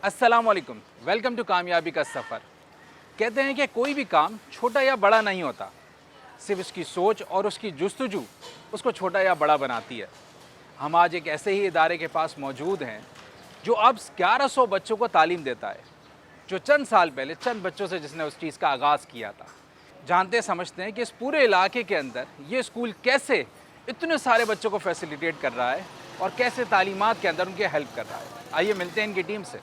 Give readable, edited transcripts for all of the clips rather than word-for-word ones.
अस्सलाम वालेकुम, welcome to कामयाबी का सफ़र। कहते हैं कि कोई भी काम छोटा या बड़ा नहीं होता, सिर्फ उसकी सोच और उसकी जुस्तजू उसको छोटा या बड़ा बनाती है। हम आज एक ऐसे ही इदारे के पास मौजूद हैं जो अब 1100 बच्चों को तालीम देता है, जो चंद साल पहले चंद बच्चों से जिसने उस चीज़ का आगाज़ किया था। जानते समझते हैं कि इस पूरे इलाके के अंदर ये स्कूल कैसे इतने सारे बच्चों को फैसिलिटेट कर रहा है और कैसे तालीमात के अंदर उनके हेल्प कर रहा है। आइए मिलते हैं इनकी टीम से।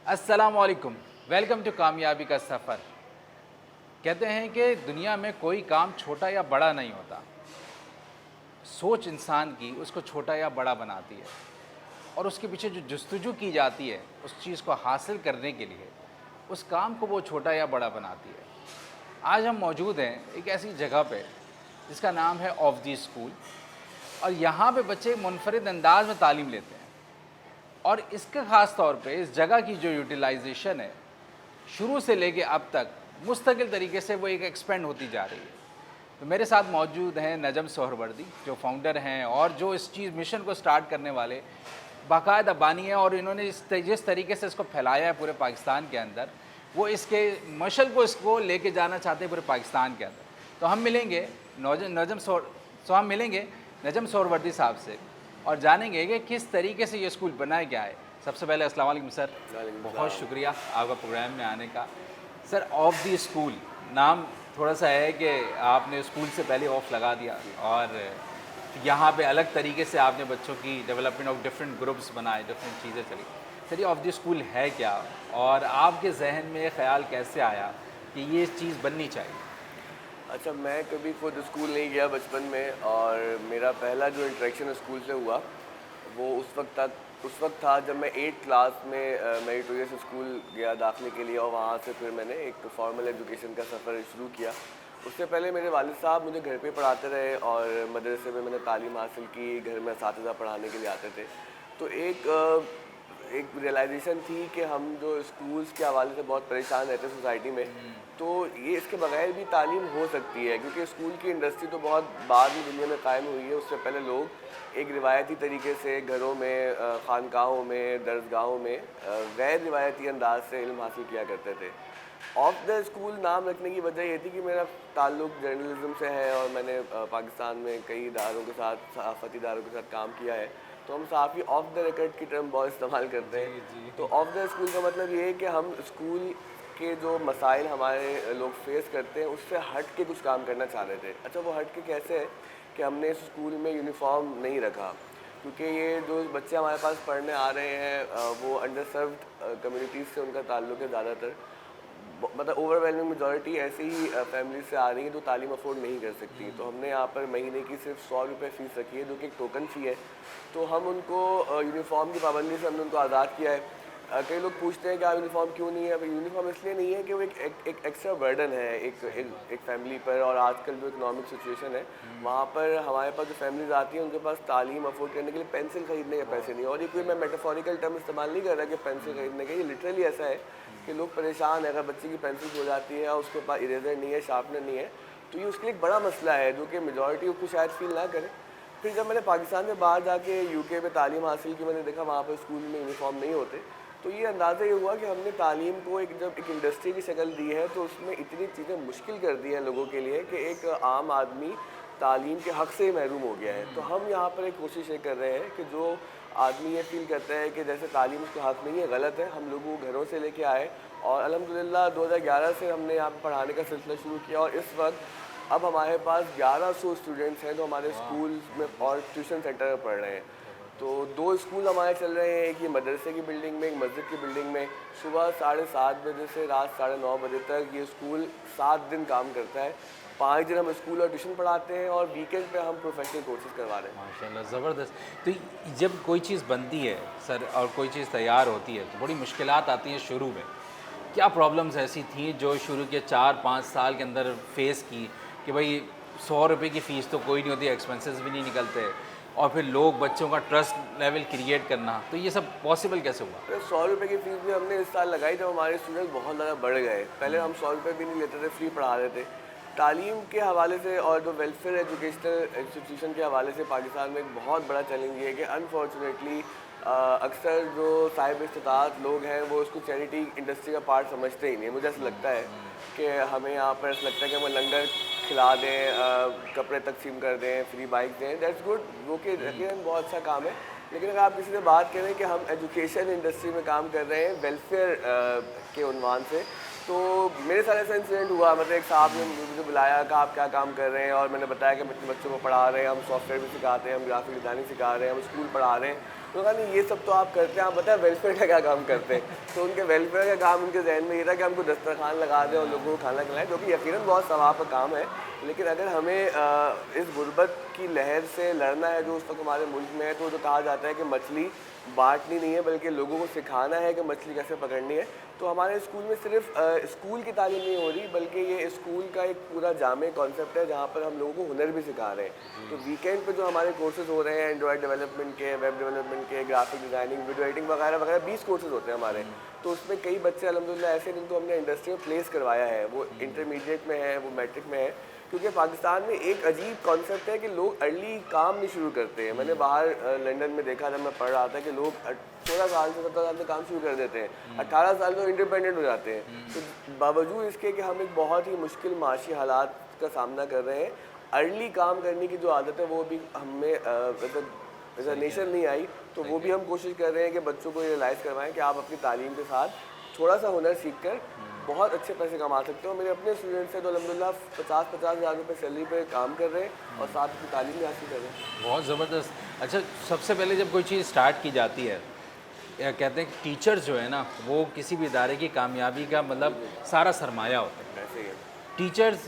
अस्सलाम वालेकुम, वेलकम टू कामयाबी का सफ़र। कहते हैं कि दुनिया में कोई काम छोटा या बड़ा नहीं होता, सोच इंसान की उसको छोटा या बड़ा बनाती है और उसके पीछे जो जुस्तजू की जाती है उस चीज़ को हासिल करने के लिए उस काम को वो छोटा या बड़ा बनाती है। आज हम मौजूद हैं एक ऐसी जगह पे जिसका नाम है ऑफ दी स्कूल, और यहाँ पे बच्चे मुनफरिद अंदाज में तालीम लेते हैं। और इसके ख़ास तौर पे इस जगह की जो यूटिलाइजेशन है शुरू से लेके अब तक मुस्तकिल तरीके से वो एक एक्सपेंड होती जा रही है। तो मेरे साथ मौजूद हैं नजम सोहरवर्दी, जो फाउंडर हैं और जो इस चीज़ मिशन को स्टार्ट करने वाले बाकायदा बानी है, और इन्होंने जिस तरीके से इसको फैलाया है पूरे पाकिस्तान के अंदर, वो इसके मशल को इसको लेके जाना चाहते हैं पूरे पाकिस्तान के अंदर। तो हम मिलेंगे नजम सोहरवर्दी साहब से और जानेंगे कि किस तरीके से ये स्कूल बनाया गया है। सबसे पहले अस्सलाम वालेकुम सर, बहुत शुक्रिया आपका प्रोग्राम में आने का। सर, ऑफ दी स्कूल नाम थोड़ा सा है कि आपने स्कूल से पहले ऑफ लगा दिया और यहाँ पे अलग तरीके से आपने बच्चों की डेवलपमेंट ऑफ डिफरेंट ग्रुप्स बनाए, डिफरेंट चीज़ें चली। सर, ये ऑफ दी स्कूल है क्या और आपके जहन में ये ख्याल कैसे आया कि ये चीज़ बननी चाहिए? अच्छा, मैं कभी खुद स्कूल नहीं गया बचपन में, और मेरा पहला जो इंटरेक्शन स्कूल से हुआ वो उस वक्त था जब मैं 8th क्लास में मेरिटोरियस स्कूल गया दाखिले के लिए, और वहाँ से फिर मैंने एक फॉर्मल एजुकेशन का सफ़र शुरू किया। उससे पहले मेरे वालिद साहब मुझे घर पे पढ़ाते रहे और मदरसे में मैंने तालीम हासिल की, घर में असातिज़ा पढ़ाने के लिए आते थे। तो एक रियलाइजेशन थी कि हम जो स्कूल्स के हवाले से बहुत परेशान रहते हैं सोसाइटी में, तो ये इसके बगैर भी तालीम हो सकती है, क्योंकि स्कूल की इंडस्ट्री तो बहुत बाद में दुनिया में कायम हुई है। उससे पहले लोग एक रिवायती तरीके से घरों में, खानकाहों में, दरसगाहों में गैर रिवायती अंदाज से इल्म हासिल किया करते थे। ऑफ द स्कूल नाम रखने की वजह ये थी कि मेरा ताल्लुक़ जर्नलिज्म से है और मैंने पाकिस्तान में कई इदारों के साथ, सहाफ़ती इदारों के साथ काम किया है। तो हम काफ़ी ऑफ द रिकॉर्ड की टर्म बहुत इस्तेमाल करते हैं। तो ऑफ द स्कूल का मतलब ये है कि हम स्कूल के जो मसाइल हमारे लोग फेस करते हैं उससे हट के कुछ काम करना चाह रहे थे। अच्छा, वो हट के कैसे है कि हमने इस स्कूल में यूनिफॉर्म नहीं रखा, क्योंकि ये जो बच्चे हमारे पास पढ़ने आ रहे हैं वो अंडर सर्व्ड कम्युनिटीज़ से उनका ताल्लुक़ है ज़्यादातर। मतलब ओवरवेलमिंग मेजॉरिटी ऐसी ही फैमिली से आ रही है जो तालीम अफोर्ड नहीं कर सकती। तो हमने यहाँ पर महीने की सिर्फ 100 रुपये फ़ीस रखी है, जो कि एक टोकन फ़ी है। तो हम उनको यूनिफॉर्म की पाबंदी से हमने उनको आज़ाद किया है। कई लोग पूछते हैं कि आप यूनिफॉर्म क्यों नहीं है। अब यूनिफॉर्म इसलिए नहीं है कि वो एक एक्स्ट्रा बर्डन है एक फैमिली पर, और आजकल जो इकोनॉमिक सिचुएशन है वहाँ पर हमारे पास जो फैमिलीज आती हैं उनके पास तालीम अफोर्ड करने के लिए पेंसिल खरीदने के पैसे नहीं। और ये कोई मैं मेटाफोरिकल टर्म इस्तेमाल नहीं कर रहा कि पेंसिल खरीदने के, ये लिटरली ऐसा है कि लोग परेशान है। अगर बच्चे की पेंसिल खो जाती है और उसके पास इरेजर नहीं है, शार्पनर नहीं है, तो ये उसके लिए एक बड़ा मसला है जो कि मेजॉरिटी को शायद फील ना करे। फिर जब मैंने पाकिस्तान में बाहर जाके यूके में तालीम हासिल की, मैंने देखा वहाँ पर स्कूल में यूनिफॉर्म नहीं होते। तो ये अंदाज़ा ये हुआ कि हमने तालीम को जब एक इंडस्ट्री की शक्ल दी है तो उसमें इतनी चीज़ें मुश्किल कर दी हैं लोगों के लिए कि एक आम आदमी तालीम के हक़ से महरूम हो गया है। तो हम यहाँ पर एक कोशिश ये कर रहे हैं कि जो आदमी ये फील करता है कि जैसे तालीम उसका हक़ नहीं है, गलत है, हम लोगों को घरों से लेके आए और अल्हम्दुलिल्लाह 2011 से हमने यहाँ पर पढ़ाने का सिलसिला शुरू किया, और इस वक्त अब हमारे पास 1100 स्टूडेंट्स हैं जो हमारे स्कूल में और ट्यूशन सेंटर में पढ़ रहे हैं। तो 2 स्कूल हमारे चल रहे हैं, एक ये मदरसे की बिल्डिंग में, एक मस्जिद की बिल्डिंग में। सुबह 7:30 बजे से रात 9:30 बजे तक ये स्कूल 7 दिन काम करता है। 5 दिन हम स्कूल और ट्यूशन पढ़ाते हैं और वीकेंड पे हम प्रोफेशनल कोर्सेज करवा रहे हैं। माशाल्लाह, ज़बरदस्त। तो जब कोई चीज़ बनती है सर और कोई चीज़ तैयार होती है तो बड़ी मुश्किलात आती हैं शुरू में। क्या प्रॉब्लम्स ऐसी थी जो शुरू के 4-5 साल के अंदर फेस की कि भाई 100 रुपये की फ़ीस तो कोई नहीं होती, एक्सपेंसेस भी नहीं निकलते, और फिर लोग बच्चों का ट्रस्ट लेवल क्रिएट करना, तो ये सब पॉसिबल कैसे हुआ? तो 100 रुपये की फीस भी हमने इस साल लगाई जब हमारे स्टूडेंट बहुत ज़्यादा बढ़ गए। पहले हम 100 रुपये भी नहीं लेते थे, फ्री पढ़ा रहे थे। तालीम के हवाले से और जो वेलफेयर एजुकेशनल इंस्टीट्यूशन के हवाले से पाकिस्तान में एक बहुत बड़ा चैलेंज ये है कि अनफॉर्चुनेटली अक्सर जो साहिब इस्तिताअत लोग हैं वो उसको चैरिटी इंडस्ट्री का पार्ट समझते ही नहीं। मुझे ऐसा लगता है कि हमें यहाँ पर ऐसा लगता है कि हम लंगर खिला दें, कपड़े तकसीम कर दें, फ्री बाइक दें, दैट्स गुड, वो कि यकीनन बहुत अच्छा काम है। लेकिन अगर आप किसी से बात करें कि हम एजुकेशन इंडस्ट्री में काम कर रहे हैं वेलफेयर के उन्वान से, तो मेरे साथ ऐसा इंसिडेंट हुआ। मतलब एक साहब ने मुझे बुलाया कि आप क्या काम कर रहे हैं, और मैंने बताया कि बच्चों को पढ़ा रहे हैं, हम सॉफ्टवेयर भी सिखाते हैं, हम ग्राफिक डिज़ाइनिंग सिखा रहे हैं, हम स्कूल पढ़ा रहे हैं। तो कहा नहीं ये सब तो आप करते हैं, आप बताएं वेलफेयर का क्या काम करते हैं। तो उनके वेलफेयर का काम उनके जहन में ये था कि हमको दस्तरखान लगा दें और लोगों को खाना खिलाएं, जो कि यकीनन बहुत सवाब का काम है। लेकिन अगर हमें इस गुर्बत की लहर से लड़ना है जो उस वक्त हमारे मुल्क में है, तो जो कहा जाता है कि मछली बांटनी नहीं है बल्कि लोगों को सिखाना है कि मछली कैसे पकड़नी है। तो हमारे स्कूल में सिर्फ स्कूल की तालीम नहीं हो रही, बल्कि ये स्कूल का एक पूरा जामे कॉन्सेप्ट है जहाँ पर हम लोगों को हुनर भी सिखा रहे हैं। तो वीकेंड पे जो हमारे कोर्सेज हो रहे हैं एंड्रॉयड डेवलपमेंट के, वेब डेवलपमेंट के, ग्राफिक डिज़ाइनिंग, वीडियो एडिटिंग वगैरह वगैरह 20 कोर्सेज होते हैं हमारे। तो उसमें कई बच्चे अल्हम्दुलिल्लाह ऐसे जिनको हमने इंडस्ट्री में प्लेस करवाया है, वो इंटरमीडिएट में है, वो मैट्रिक में है। क्योंकि पाकिस्तान में एक अजीब कॉन्सेप्ट है कि लोग अर्ली काम नहीं शुरू करते हैं। मैंने बाहर लंदन में देखा जब मैं पढ़ रहा था कि लोग 16 साल से 17 साल से काम शुरू कर देते हैं, 18 साल तो इंडिपेंडेंट हो जाते हैं। तो बावजूद इसके कि हम एक बहुत ही मुश्किल माशी हालात का सामना कर रहे हैं, अर्ली काम करने की जो आदत है वो भी हमें एज अ नेशन नहीं आई। तो वो भी हम कोशिश कर रहे हैं कि बच्चों को रियलाइज़ करवाएं कि आप अपनी तालीम के साथ थोड़ा सा हुनर सीख कर बहुत अच्छे पैसे कमा सकते हो। मेरे अपने स्टूडेंट्स हैं तो अल्हम्दुलिल्लाह 50-50 हज़ार रुपये सैलरी पे काम कर रहे हैं और साथ ही तालीम भी हासिल कर रहे हैं। बहुत ज़बरदस्त। अच्छा, सबसे पहले जब कोई चीज़ स्टार्ट की जाती है, या कहते हैं कि टीचर्स जो है ना, वो किसी भी इदारे की कामयाबी का मतलब सारा सरमाया होता है। ऐसे ही है। टीचर्स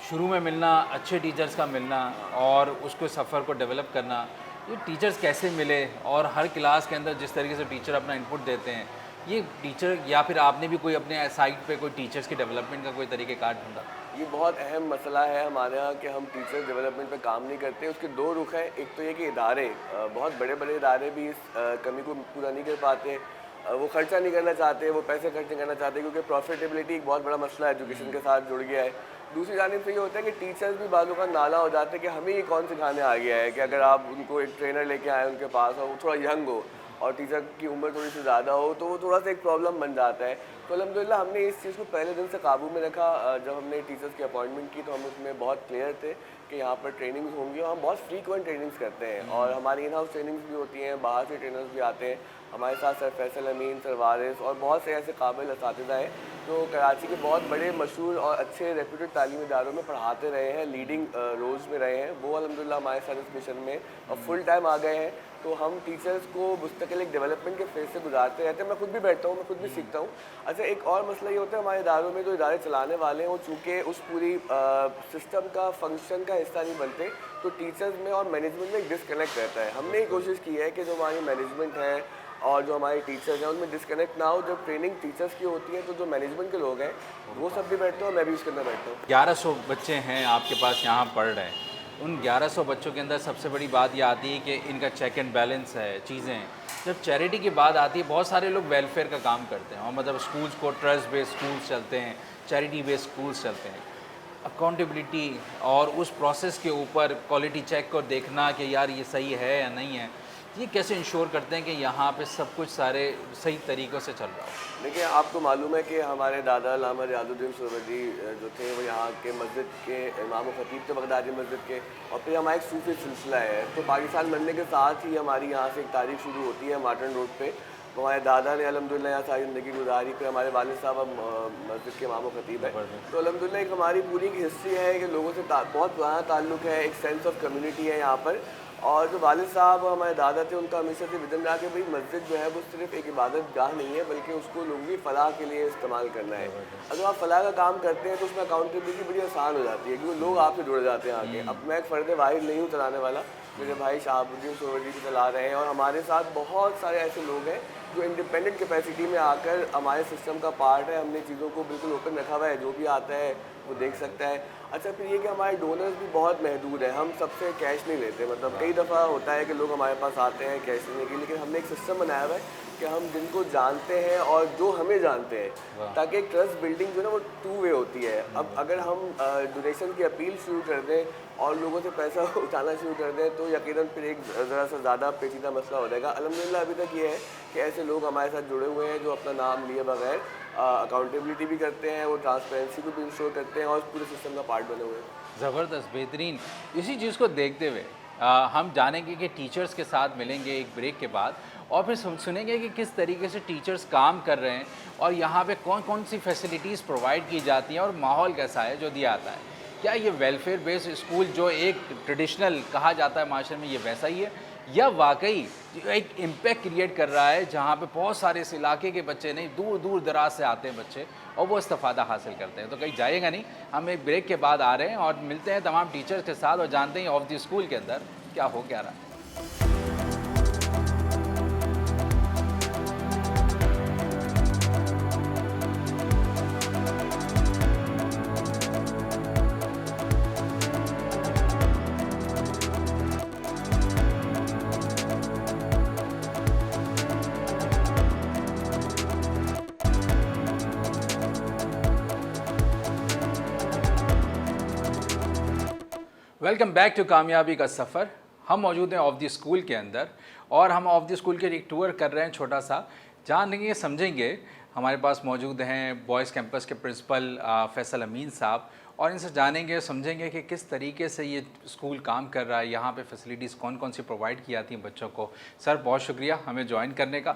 शुरू में मिलना, अच्छे टीचर्स का मिलना और उसको सफ़र को डेवलप करना, ये टीचर्स कैसे मिले और हर क्लास के अंदर जिस तरीके से टीचर अपना इनपुट देते हैं, ये टीचर या फिर आपने भी कोई अपने साइट पे कोई टीचर्स की डेवलपमेंट का कोई तरीक़ेकार ढूंढा? ये बहुत अहम मसला है हमारे यहाँ कि हम टीचर डेवलपमेंट पे काम नहीं करते। उसके दो रुख हैं। एक तो ये कि इदारे, बहुत बड़े बड़े इदारे भी इस कमी को पूरा नहीं कर पाते। वो खर्चा नहीं करना चाहते, वो पैसे खर्च नहीं करना चाहते, क्योंकि प्रॉफिटेबिलिटी एक बहुत बड़ा मसला एजुकेशन के साथ जुड़ गया है। दूसरी जानिब से ये होता है कि टीचर्स भी बाजू का नाला हो जाते हैं कि हमें ये कौन सिखाने आ गया है, कि अगर आप उनको एक ट्रेनर लेके आए उनके पास और वो थोड़ा यंग हो और टीचर की उम्र थोड़ी सी ज़्यादा हो, तो वो थोड़ा सा एक प्रॉब्लम बन जाता है। तो अल्हम्दुलिल्लाह हमने इस चीज़ को पहले दिन से काबू में रखा। जब हमने टीचर्स की अपॉइंटमेंट की तो हम उसमें बहुत क्लियर थे कि यहाँ पर ट्रेनिंग्स होंगी और हम बहुत फ्रीक्वेंट ट्रेनिंग्स करते हैं और हमारी इन हाउस ट्रेनिंग्स भी होती हैं, बाहर से ट्रेनर्स भी आते हैं हमारे साथ। सर फैसल अमीन, सर वारिस और बहुत से ऐसे काबिल असातिज़ा हैं जो कराची के बहुत बड़े मशहूर और अच्छे रेप्यूटेड तालीमी इदारों में पढ़ाते रहे हैं, लीडिंग रोल्स में रहे हैं। वो अल्हम्दुलिल्लाह हमारे साथ इस मिशन में और फुल टाइम आ गए हैं। तो हम टीचर्स को मुस्तकिल एक डेवलपमेंट के फेज से गुजारते रहते हैं। मैं खुद भी बैठता हूँ, मैं खुद भी सीखता हूँ। अच्छा, एक और मसला ये होता है हमारे इदारों में जो इदारे चलाने वाले हैं वो चूँकि उस पूरी सिस्टम का फंक्शन का हिस्सा नहीं बनते, तो टीचर्स में और मैनेजमेंट में एक डिसकनेक्ट रहता है। हमने ये कोशिश की है कि जो हमारी मैनेजमेंट है और जो हमारे टीचर्स हैं उनमें डिसकनेक्ट ना हो। जब ट्रेनिंग टीचर्स की होती है तो जो मैनेजमेंट के लोग हैं वो सब भी बैठते हैं और मैं भी उसके अंदर बैठता हूँ। 1100 बच्चे हैं आपके पास यहाँ पढ़ रहे हैं। उन 1100 बच्चों के अंदर सबसे बड़ी बात ये आती है कि इनका चेक एंड बैलेंस है, चीज़ें हैं। जब चैरिटी की बात आती है, बहुत सारे लोग वेलफेयर का काम करते हैं और मतलब स्कूल्स को ट्रस्ट बेस्ड स्कूल्स चलते हैं, चैरिटी बेस्ड स्कूल्स चलते हैं। अकाउंटेबिलिटी और उस प्रोसेस के ऊपर क्वालिटी चेक को देखना कि यार ये सही है या नहीं है, ये कैसे इंश्योर करते हैं कि यहाँ पे सब कुछ सारे सही तरीक़ों से चल रहा हो? देखिए, आपको मालूम है कि हमारे दादा अल्लामा रियाजुद्दीन सुहरवर्दी जो थे वो यहाँ के मस्जिद के इमाम व खतीब थे, बगदादी मस्जिद के। और फिर हमारा एक सूफी सिलसिला है, तो पाकिस्तान बनने के साथ ही हमारी यहाँ से एक तारीख शुरू होती है मार्टन रोड पे। तो हमारे दादा ने अल्हम्दुलिल्लाह यहाँ सारी ज़िंदगी गुजारी। फिर हमारे वालिद साहब अब मस्जिद के इमाम व खतीब है। तो अल्हम्दुलिल्लाह एक हमारी पूरी की हिस्ट्री है कि लोगों से बहुत पुराना ताल्लुक़ है, एक सेंस ऑफ कम्युनिटी है यहाँ पर। और जो वालिद साहब हमारे दादा थे उनका हमेशा से विज़न रहा कि भाई मस्जिद जो है वो सिर्फ एक इबादत गाह नहीं है, बल्कि उसको लोगों की फ़लाह के लिए इस्तेमाल करना है। अगर आप फ़लाह का काम करते हैं तो उसमें अकाउंटेबिलिटी बड़ी आसान हो जाती है, क्योंकि लोग आपसे जुड़ जाते हैं आगे। अब मैं एक फ़र्द वाहिद नहीं हूँ चलाने वाला, मेरे भाई शहाबुद्दीन सुहरवर्दी भी चला रहे हैं और हमारे साथ बहुत सारे ऐसे लोग हैं जो इंडिपेंडेंट कैपेसिटी में आकर हमारे सिस्टम का पार्ट है। हमने चीज़ों को बिल्कुल ओपन रखा हुआ है, जो भी आता है वो देख सकता है। अच्छा, फिर ये कि हमारे डोनर्स भी बहुत महदूद है, हम सबसे कैश नहीं लेते। मतलब कई दफ़ा होता है कि लोग हमारे पास आते हैं कैश लेने के लिए, लेकिन हमने एक सिस्टम बनाया हुआ है कि हम जिनको जानते हैं और जो हमें जानते हैं, वाह। ताकि एक ट्रस्ट बिल्डिंग जो है ना वो टू वे होती है। अब अगर हम डोनेशन की अपील शुरू कर दें और लोगों से पैसा उठाना शुरू कर दें तो यकीनन फिर एक ज़रा सा ज़्यादा पेचीदा मसला हो जाएगा। अल्हम्दुलिल्लाह अभी तक ये है कि ऐसे लोग हमारे साथ जुड़े हुए हैं जो अपना नाम लिए बगैर अकाउंटेबिलिटी भी करते हैं, वो ट्रांसपेरेंसी को भी इंश्योर करते हैं और पूरे सिस्टम का पार्ट बने हुए हैं। ज़बरदस्त, बेहतरीन। इसी चीज़ को देखते हुए हम जानेंगे कि टीचर्स के साथ मिलेंगे एक ब्रेक के बाद और फिर सुनेंगे कि किस तरीके से टीचर्स काम कर रहे हैं और यहाँ पे कौन कौन सी फैसिलिटीज़ प्रोवाइड की जाती हैं और माहौल कैसा है जो दिया आता है। क्या ये वेलफेयर बेस्ड स्कूल जो एक ट्रेडिशनल कहा जाता है माशरे में, ये वैसा ही है या वाकई एक इम्पैक्ट क्रिएट कर रहा है जहाँ पे बहुत सारे इस इलाके के बच्चे नहीं, दूर दूर दराज से आते हैं बच्चे और वो इस्तेफ़ादा हासिल करते हैं। तो कहीं जाएगा नहीं, हम एक ब्रेक के बाद आ रहे हैं और मिलते हैं तमाम टीचर्स के साथ और जानते हैं ऑफ द स्कूल के अंदर क्या हो क्या रहा है। वेलकम बैक टू कामयाबी का सफ़र। हम मौजूद हैं ऑफ द स्कूल के अंदर और हम ऑफ द स्कूल के एक टूर कर रहे हैं छोटा सा, जानेंगे समझेंगे। हमारे पास मौजूद हैं बॉयज़ कैंपस के प्रिंसिपल फैसल अमीन साहब और इनसे जानेंगे समझेंगे कि किस तरीके से ये स्कूल काम कर रहा है, यहाँ पे फैसिलिटीज़ कौन कौन सी प्रोवाइड की जाती हैं बच्चों को। सर बहुत शुक्रिया हमें ज्वाइन करने का।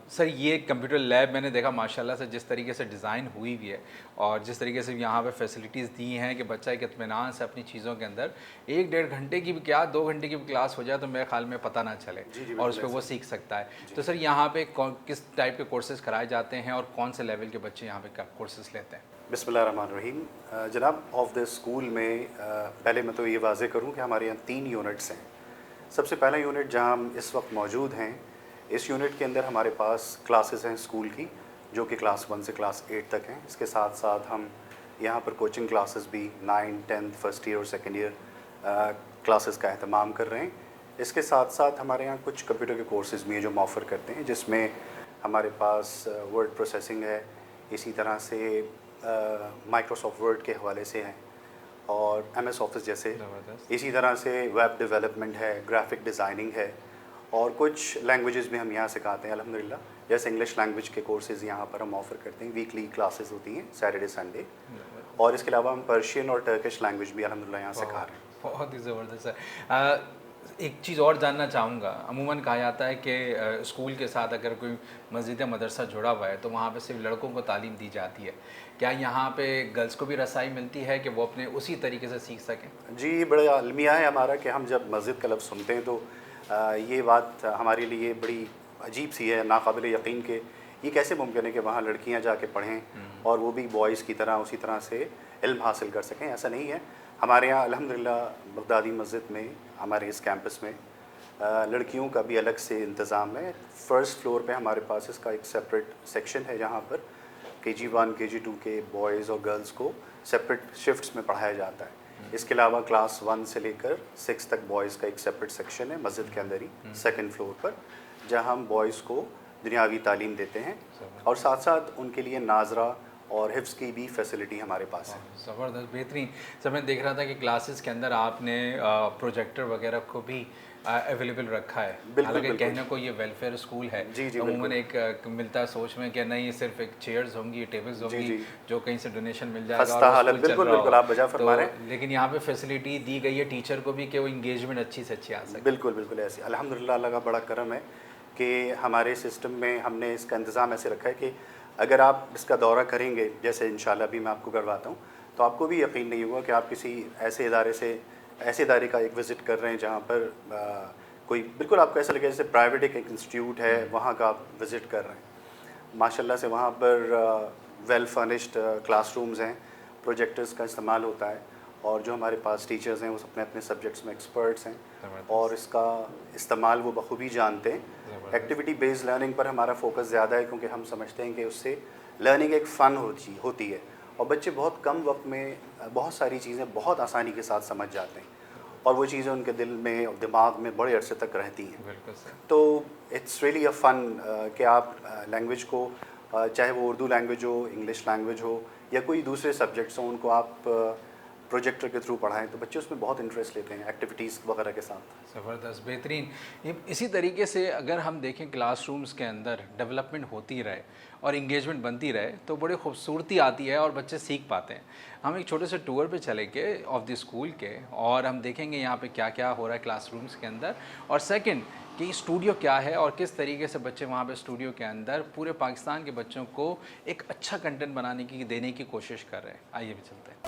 सर ये कंप्यूटर लैब मैंने देखा माशाल्लाह से जिस तरीके से डिज़ाइन हुई हुई है और जिस तरीके से यहाँ पे फैसिलिटीज़ दी हैं कि बच्चा एक इत्मीनान से अपनी चीज़ों के अंदर 1-1.5 घंटे की भी क्या 2 घंटे की भी क्लास हो जाए तो मेरे ख्याल में पता ना चले और उस पर वो सीख सकता है। तो सर यहाँ पे किस टाइप के कोर्सेज़ कराए जाते हैं और कौन से लेवल के बच्चे यहाँ पे कोर्सेज़ लेते हैं? बिस्मिल्लाहिर्रहमानिर्रहीम। जनाब ऑफ द स्कूल में पहले मैं तो ये वाज़े करूँ कि हमारे यहाँ 3 यूनिट्स हैं। सबसे पहला यूनिट जहाँ हम इस वक्त मौजूद हैं, इस यूनिट के अंदर हमारे पास क्लासेस हैं स्कूल की जो कि क्लास 1 से क्लास 8 तक हैं। इसके साथ साथ हम यहाँ पर कोचिंग क्लासेस भी 9, 10th फर्स्ट ईयर और सेकेंड ईयर क्लासेस का अहतमाम कर रहे हैं। इसके साथ साथ हमारे यहाँ कुछ कंप्यूटर के कोर्सेज़ भी हैं जो हम ऑफ़र करते हैं, जिसमें हमारे पास वर्ड प्रोसेसिंग है, इसी तरह से माइक्रोसॉफ्ट वर्ड के हवाले से हैं और MS ऑफिस जैसे, इसी तरह से वेब डेवलपमेंट है, ग्राफिक डिज़ाइनिंग है और कुछ लैंग्वेजेस भी हम यहाँ सिखाते हैं अल्हम्दुलिल्लाह। जैसे इंग्लिश लैंग्वेज के कोर्सेज़ यहाँ पर हम ऑफ़र करते हैं, वीकली क्लासेस होती हैं सैटरडे संडे, और इसके अलावा हम पर्शियन और टर्किश लैंग्वेज भी अल्हम्दुलिल्लाह यहाँ सिखा रहे हैं। बहुत ही ज़बरदस्त है। एक चीज़ और जानना चाहूँगा, अमूमन कहा जाता है कि स्कूल के साथ अगर कोई मस्जिद या मदरसा जुड़ा हुआ है तो वहाँ पे सिर्फ लड़कों को तालीम दी जाती है। क्या यहाँ पे गर्ल्स को भी रसाई मिलती है कि वो अपने उसी तरीके से सीख सकें? जी, बड़ा अलमिया है हमारा कि हम जब मस्जिद का लफ्ज़ सुनते हैं तो ये बात हमारे लिए बड़ी अजीब सी है, नाकाबिल यकीन के ये कैसे मुमकिन है कि वहाँ लड़कियाँ जाके पढ़ें और वो भी बॉयज़ की तरह उसी तरह से इल्म हासिल कर सकें। ऐसा नहीं है। हमारे यहाँ अल्हम्दुलिल्लाह बगदादी मस्जिद में, हमारे इस कैंपस में लड़कियों का भी अलग से इंतज़ाम है। फ़र्स्ट फ्लोर पे हमारे पास इसका एक सेपरेट सेक्शन है जहाँ पर KG1 KG2 के बॉयज़ और गर्ल्स को सेपरेट शिफ्ट्स में पढ़ाया जाता है। इसके अलावा क्लास 1 से लेकर 6 तक बॉयज़ का एक सेपरेट सेक्शन है मस्जिद के अंदर ही सेकंड फ्लोर पर, जहाँ हम बॉयज़ को दुनियावी तालीम देते हैं और साथ साथ उनके लिए नाजरा और हिफ्ज़ की भी फैसिलिटी हमारे पास है। ज़बरदस्त, बेहतरीन। सब मैं देख रहा था कि क्लासेस के अंदर आपने प्रोजेक्टर वगैरह को भी अवेलेबल रखा है। हालांकि कहने को ये वेलफेयर स्कूल है, अमूमन एक मिलता है सोच में कि नहीं सिर्फ एक चेयर्स होंगी, टेबल्स होंगी जो कहीं से डोनेशन मिल जाएगा और बिल्कुल बिल्कुल आप बजा फरमा रहे हैं। लेकिन यहाँ पे फैसिलिटी दी गई है टीचर को भी कि वो इंगेजमेंट अच्छी से अच्छी आ सके। बिल्कुल बिल्कुल ऐसे अल्हम्दुलिल्लाह अल्लाह का बड़ा करम है कि हमारे सिस्टम में हमने इसका इंतज़ाम ऐसे रखा है कि अगर आप इसका दौरा करेंगे, जैसे इंशाल्लाह भी मैं आपको करवाता हूँ, तो आपको भी यकीन नहीं होगा कि आप किसी ऐसे इदारे का एक विज़िट कर रहे हैं जहाँ पर कोई बिल्कुल आपको ऐसा लगेगा जैसे प्राइवेट एक इंस्टीट्यूट है वहाँ का आप विज़िट कर रहे हैं। माशाल्लाह से वहाँ पर वेल फर्निश्ड क्लासरूम्स हैं, प्रोजेक्टर्स का इस्तेमाल होता है और जो हमारे पास टीचर्स हैं वो अपने अपने सब्जेक्ट्स में एक्सपर्ट्स हैं और इसका इस्तेमाल वो बखूबी जानते हैं। एक्टिविटी बेस्ड लर्निंग पर हमारा फोकस ज़्यादा है क्योंकि हम समझते हैं कि उससे लर्निंग एक फ़न होती है और बच्चे बहुत कम वक्त में बहुत सारी चीज़ें बहुत आसानी के साथ समझ जाते हैं और वो चीज़ें उनके दिल में और दिमाग में बड़े अरसे तक रहती हैं। बिल्कुल सर। तो इट्स रियली अ फन कि आप लैंग्वेज को चाहे वो उर्दू लैंग्वेज हो, इंग्लिश लैंग्वेज हो या कोई दूसरे सब्जेक्ट्स हों, उनको आप प्रोजेक्टर के थ्रू पढ़ाएं तो बच्चे उसमें बहुत इंटरेस्ट लेते हैं एक्टिविटीज़ वगैरह के साथ। ज़बरदस्त, बेहतरीन। ये इसी तरीके से अगर हम देखें क्लासरूम्स के अंदर डेवलपमेंट होती रहे और इंगेजमेंट बनती रहे तो बड़ी खूबसूरती आती है और बच्चे सीख पाते हैं। हम एक छोटे से टूर पे चलेंगे ऑफ द स्कूल के और हम देखेंगे यहाँ पे क्या क्या हो रहा है क्लासरूम्स के अंदर, और सेकंड कि स्टूडियो क्या है और किस तरीके से बच्चे वहाँ पे स्टूडियो के अंदर पूरे पाकिस्तान के बच्चों को एक अच्छा कंटेंट बनाने की देने की कोशिश कर रहे हैं। आइए भी चलते हैं।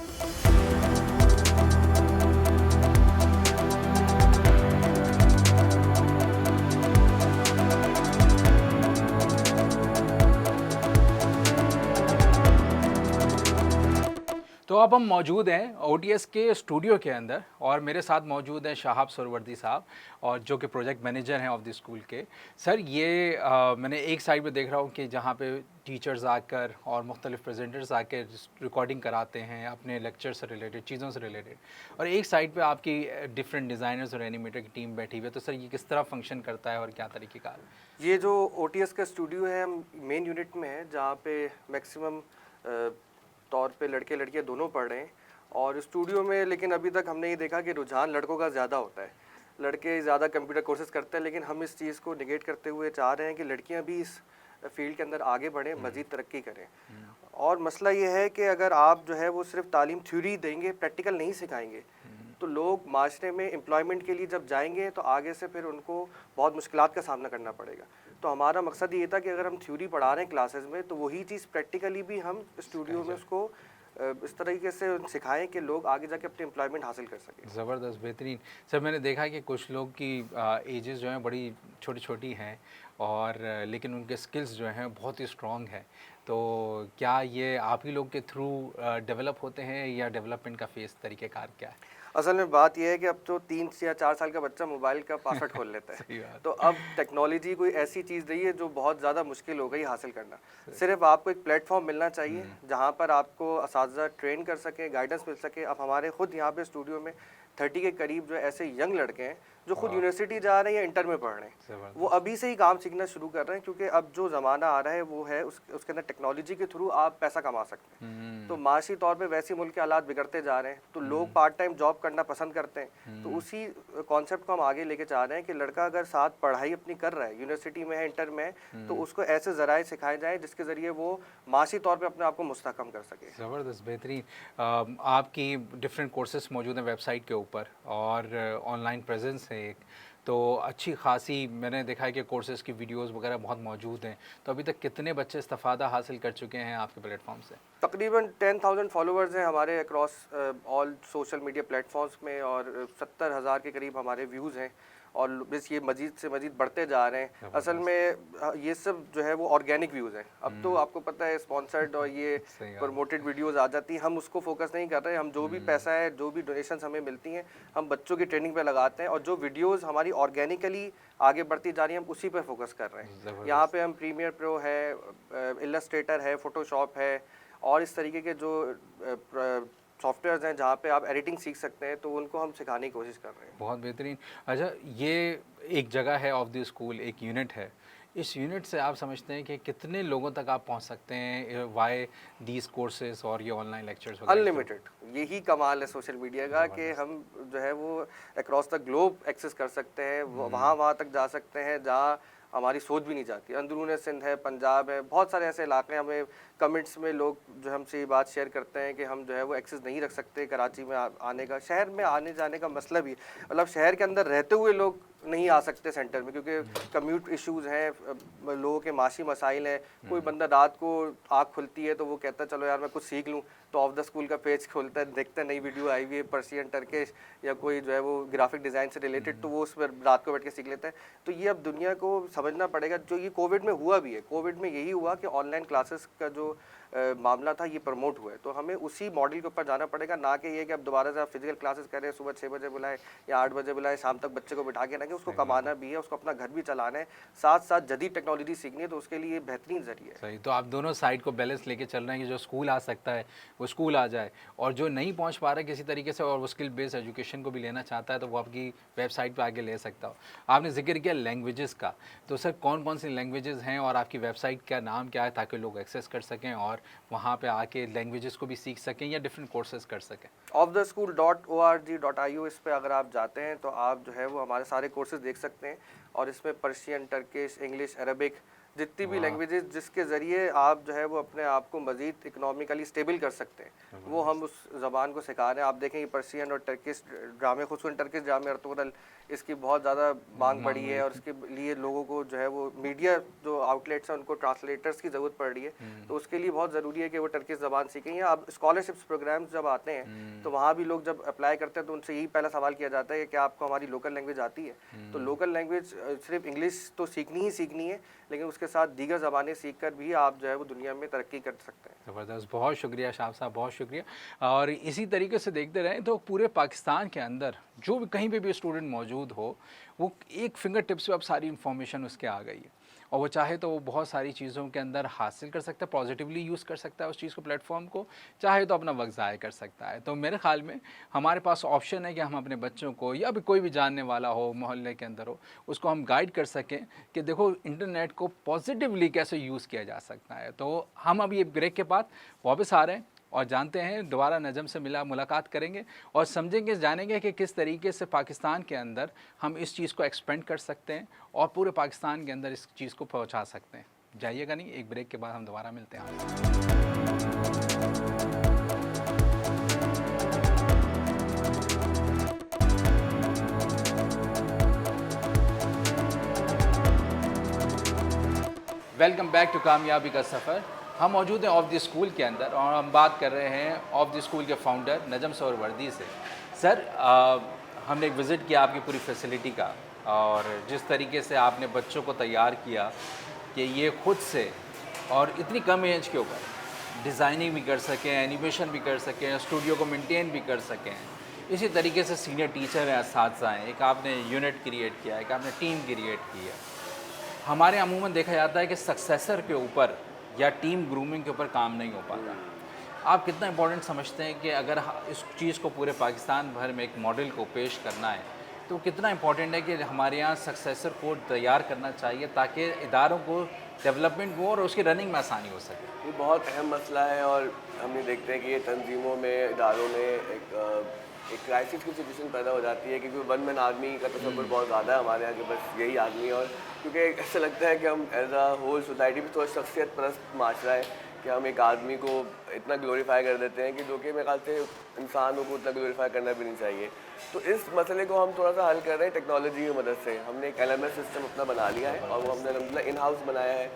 तो अब हम मौजूद हैं OTS के स्टूडियो के अंदर और मेरे साथ मौजूद हैं शाहाब सुरवर्दी साहब और जो कि प्रोजेक्ट मैनेजर हैं ऑफ द स्कूल के। सर ये मैंने एक साइड पे देख रहा हूँ कि जहाँ पे टीचर्स आकर और मुख्तलिफ प्रेजेंटर्स आकर रिकॉर्डिंग कराते हैं अपने लेक्चर से रिलेटेड, चीज़ों से रिलेटेड, और एक साइड पे आपकी डिफरेंट डिज़ाइनर्स और एनिमेटर की टीम बैठी हुई है। तो सर ये किस तरह फंक्शन करता है और क्या तरीके का? ये जो OTS का स्टूडियो है हम मेन यूनिट में है जहाँ पे मैक्सिमम तौर पे लड़के लड़कियाँ दोनों पढ़ रहे हैं और स्टूडियो में, लेकिन अभी तक हमने ये देखा कि रुझान लड़कों का ज़्यादा होता है, लड़के ज़्यादा कंप्यूटर कोर्सेज करते हैं, लेकिन हम इस चीज़ को निगेट करते हुए चाह रहे हैं कि लड़कियाँ भी इस फील्ड के अंदर आगे बढ़ें, मज़ीद तरक्की करें। और मसला ये है कि अगर आप जो है वो सिर्फ तालीम थ्योरी देंगे, प्रैक्टिकल नहीं सिखाएंगे, तो लोग माशरे में एम्प्लॉयमेंट के लिए जब जाएंगे तो आगे से फिर उनको बहुत मुश्किलात का सामना करना पड़ेगा। तो हमारा मकसद ये था कि अगर हम थ्योरी पढ़ा रहे हैं क्लासेस में तो वही चीज़ प्रैक्टिकली भी हम स्टूडियो में उसको इस तरीके से सिखाएं कि लोग आगे जाके अपने एम्प्लॉयमेंट हासिल कर सकें। ज़बरदस्त, बेहतरीन। सर मैंने देखा है कि कुछ लोग की एजेस जो हैं बड़ी छोटी छोटी हैं और लेकिन उनके स्किल्स जो हैं बहुत ही स्ट्रॉन्ग है। तो क्या ये आप ही लोग के थ्रू डेवलप होते हैं या डेवलपमेंट का फेस तरीक़ेकार क्या है? असल में बात यह है कि अब तो 3 या 4 साल का बच्चा मोबाइल का पासवर्ड खोल लेता सही है। बात। तो अब टेक्नोलॉजी कोई ऐसी चीज़ रही है जो बहुत ज़्यादा मुश्किल हो गई हासिल करना। सिर्फ आपको एक प्लेटफॉर्म मिलना चाहिए जहाँ पर आपको असातिज़ा ट्रेन कर सकें, गाइडेंस मिल सके। अब हमारे खुद यहाँ पे स्टूडियो में 30 के करीब जो ऐसे यंग लड़के हैं जो खुद यूनिवर्सिटी जा रहे हैं या इंटर में पढ़ रहे हैं, वो अभी से ही काम सीखना शुरू कर रहे हैं, क्योंकि अब जो ज़माना आ रहा है वो है उसके अंदर टेक्नोलॉजी के थ्रू आप पैसा कमा सकते हैं। तो माशी तौर पे वैसे मुल्क के हालात बिगड़ते जा रहे हैं तो लोग पार्ट टाइम जॉब करना पसंद करते हैं। तो उसी कॉन्सेप्ट को हम आगे लेके जा रहे हैं कि लड़का अगर साथ पढ़ाई अपनी कर रहा है, यूनिवर्सिटी में है, इंटर में है, तो उसको ऐसे ज़राए सिखाए जाएँ जिसके ज़रिए वो माशी तौर पर अपने आप को मुस्तहकम कर सके। ज़बरदस्त, बेहतरीन। आपकी डिफरेंट कोर्सेज मौजूद हैं वेबसाइट के ऊपर और ऑनलाइन प्रेजेंस है एक, तो अच्छी खासी मैंने देखा है कि कोर्सेज़ की वीडियोस वगैरह बहुत मौजूद हैं। तो अभी तक कितने बच्चे इस्तिफ़ादा हासिल कर चुके हैं आपके प्लेटफॉर्म से? तकरीबन 10,000 फॉलोअर्स हैं हमारे across all social media platforms में और 70,000 के करीब हमारे व्यूज़ हैं और बस ये मजीद से मजीद बढ़ते जा रहे हैं। असल में ये सब जो है वो ऑर्गेनिक व्यूज़ हैं। अब तो आपको पता है स्पॉन्सर्ड और ये प्रमोटेड वीडियोस आ जाती हैं, हम उसको फोकस नहीं कर रहे। हम जो भी पैसा है, जो भी डोनेशंस हमें मिलती हैं, हम बच्चों की ट्रेनिंग पे लगाते हैं और जो वीडियोस हमारी ऑर्गेनिकली आगे बढ़ती जा रही हैं हम उसी पे फोकस कर रहे हैं। यहाँ पे हम प्रीमियर प्रो है, इलस्ट्रेटर है, फोटोशॉप है और इस तरीके के जो सॉफ्टवेयर्स हैं जहाँ पे आप एडिटिंग सीख सकते हैं, तो उनको हम सिखाने की कोशिश कर रहे हैं। बहुत बेहतरीन। अच्छा, ये एक जगह है ऑफ द स्कूल, एक यूनिट है, इस यूनिट से आप समझते हैं कि कितने लोगों तक आप पहुंच सकते हैं वाई दीज कोर्सेज और ये ऑनलाइन लेक्चर्स वगैरह? अनलिमिटेड। यही कमाल है सोशल मीडिया का कि हम जो है वो अक्रॉस द ग्लोब एक्सेस कर सकते हैं, वहाँ तक जा सकते हैं जहाँ हमारी सोच भी नहीं जाती। अंदरून सिंध है, पंजाब है, बहुत सारे ऐसे इलाके हैं। हमें कमेंट्स में लोग जो हमसे ये बात शेयर करते हैं कि हम जो है वो एक्सेस नहीं रख सकते कराची में आने का। शहर में आने जाने का मसला भी, मतलब शहर के अंदर रहते हुए लोग नहीं आ सकते सेंटर में, क्योंकि कम्यूट इश्यूज़ हैं, लोगों के माशी मसाइल हैं। कोई बंदा रात को आँख खुलती है तो वो कहता है चलो यार मैं कुछ सीख लूँ, तो ऑफ द स्कूल का पेज खोलता है, देखता है नई वीडियो आई हुई है पर्शियन, टर्किश या कोई जो है वो ग्राफिक डिज़ाइन से रिलेटेड, तो वो उस पर रात को बैठ के सीख लेता है। तो ये अब दुनिया को समझना पड़ेगा। जो ये कोविड में हुआ भी है, कोविड में यही हुआ कि ऑनलाइन क्लासेस का जो मामला था ये प्रमोट हुआ है, तो हमें उसी मॉडल के ऊपर जाना पड़ेगा, ना कि ये कि अब दोबारा से आप फिजिकल क्लासेस करें, सुबह 6 बजे बुलाएं या 8 बजे बुलाएं, शाम तक बच्चे को बिठा के रखें। उसको कमाना भी है, उसको अपना घर भी चलाना है, साथ साथ जदीद टेक्नोलॉजी सीखनी है, तो उसके लिए बेहतरीन जरिए है। सही, तो आप दोनों साइड को बैलेंस लेके चल रहे हैं कि जो स्कूल आ सकता है वो स्कूल आ जाए, और जो नहीं पहुंच पा रहा है किसी तरीके से और वो स्किल बेस्ड एजुकेशन को भी लेना चाहता है तो वो आपकी वेबसाइट पे आके ले सकता हो। आपने जिक्र किया लैंग्वेजेस का, तो सर कौन कौन सी लैंग्वेजेस हैं और आपकी वेबसाइट का नाम क्या है, ताकि लोग एक्सेस कर सकें और वहाँ पे आके लैंग्वेजेस को भी सीख सकें या डिफरेंट कोर्सेज कर सकें? offtheschool.org.io इस पे अगर आप जाते हैं तो आप जो है वो हमारे सारे कोर्सेज देख सकते हैं, और इसमें पर्शियन, टर्किश, इंग्लिश, अरबिक, जितनी भी लैंग्वेजेस जिसके ज़रिए आप जो है वो अपने आप को मज़ीद इकोनॉमिकली स्टेबल कर सकते हैं, वो हम उस ज़बान को सिखा रहे हैं। आप देखें पर्शियन और टर्किश ड्रामे, खुसूसन टर्किश ड्रामे अर्तुगरुल, इसकी बहुत ज़्यादा मांग बढ़ी है, और इसके लिए लोगों को जो है वो मीडिया जो आउटलेट्स हैं उनको ट्रांसलेटर्स की ज़रूरत पड़ रही है, तो उसके लिए बहुत ज़रूरी है कि वो टर्किश ज़बान सीखें। या अब स्कॉलरशिप्स प्रोग्राम्स जब आते हैं तो वहाँ भी लोग जब अप्लाई करते हैं तो उनसे यही पहला सवाल किया जाता है कि क्या आपको हमारी लोकल लैंग्वेज आती है? तो लोकल लैंग्वेज सिर्फ इंग्लिश तो सीखनी ही सीखनी है, लेकिन उसके साथ दीगर ज़बानें सीख कर भी आप जो है वो दुनिया में तरक्की कर सकते हैं। ज़बरदस्त, बहुत शुक्रिया शाह साहब, बहुत शुक्रिया। और इसी तरीके से देखते रहें तो पूरे पाकिस्तान के अंदर जो भी कहीं पे भी स्टूडेंट मौजूद हो, वो एक फिंगर टिप्स पे अब सारी इन्फॉर्मेशन उसके आ गई है, और वो चाहे तो वो बहुत सारी चीज़ों के अंदर हासिल कर सकता है, पॉजिटिवली यूज़ कर सकता है उस चीज़ को, प्लेटफॉर्म को, चाहे तो अपना वक्त ज़ाया कर सकता है। तो मेरे ख़्याल में हमारे पास ऑप्शन है कि हम अपने बच्चों को या भी कोई भी जानने वाला हो मोहल्ले के अंदर हो, उसको हम गाइड कर सकें कि देखो इंटरनेट को पॉजिटिवली कैसे यूज़ किया जा सकता है। तो हम अभी ब्रेक के बाद वापस आ रहे हैं और जानते हैं, दोबारा नजम से मुलाकात करेंगे और समझेंगे, जानेंगे कि किस तरीके से पाकिस्तान के अंदर हम इस चीज़ को एक्सपेंड कर सकते हैं और पूरे पाकिस्तान के अंदर इस चीज़ को पहुंचा सकते हैं। जाइएगा नहीं, एक ब्रेक के बाद हम दोबारा मिलते हैं। वेलकम बैक टू कामयाबी का सफ़र। हम मौजूद हैं ऑफ द स्कूल के अंदर और हम बात कर रहे हैं ऑफ द स्कूल के फाउंडर नजम सोहरवर्दी से। सर, हमने एक विज़िट किया आपकी पूरी फैसिलिटी का, और जिस तरीके से आपने बच्चों को तैयार किया कि ये खुद से और इतनी कम एज के ऊपर डिज़ाइनिंग भी कर सकें, एनिमेशन भी कर सकें, स्टूडियो को मेंटेन भी कर सकें। इसी तरीके से सीनियर टीचर हैं, असातिज़ा हैं, एक आपने यूनिट क्रिएट किया है, एक आपने टीम क्रिएट की है। हमारे अमूमन देखा जाता है कि सक्सेसर के ऊपर या टीम ग्रूमिंग के ऊपर काम नहीं हो पाता। आप कितना इम्पोर्टेंट समझते हैं कि अगर इस चीज़ को पूरे पाकिस्तान भर में एक मॉडल को पेश करना है, तो कितना इम्पोर्टेंट है कि हमारे यहाँ सक्सेसर को तैयार करना चाहिए ताकि इदारों को डेवलपमेंट हो और उसकी रनिंग में आसानी हो सके? ये बहुत अहम मसला है, और हम ये देखते हैं कि ये तंजीमों में, इदारों में एक क्राइसिस की सिचुएशन पैदा हो जाती है, क्योंकि वन मैन आर्मी का तस्वुर बहुत ज़्यादा है हमारे यहाँ के, बस यही आदमी। और क्योंकि ऐसा लगता है कि हम एज अ होल सोसाइटी में थोड़ा शख्सियत परस्त माशरा है कि हम एक आदमी को इतना ग्लोरीफाई कर देते हैं कि जो कि मेरे ख्याल से इंसानों को उतना ग्लोरीफाई करना भी नहीं चाहिए। तो इस मसले को हम थोड़ा सा हल कर रहे हैं टेक्नोलॉजी की मदद से। हमने एक LMS सिस्टम अपना बना लिया है, और वो हमने अलहमदुलिल्लाह इन हाउस बनाया है,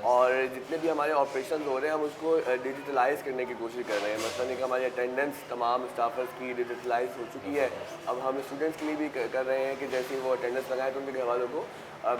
और जितने भी हमारे ऑपरेशन हो रहे हैं हम उसको डिजिटलाइज करने की कोशिश कर रहे हैं। मतलब एक हमारी अटेंडेंस तमाम स्टाफर्स की डिजिटलाइज हो चुकी है। अब हम स्टूडेंट्स के लिए भी कर रहे हैं कि जैसे वो अटेंडेंस लगाएं तो उनके घर वालों को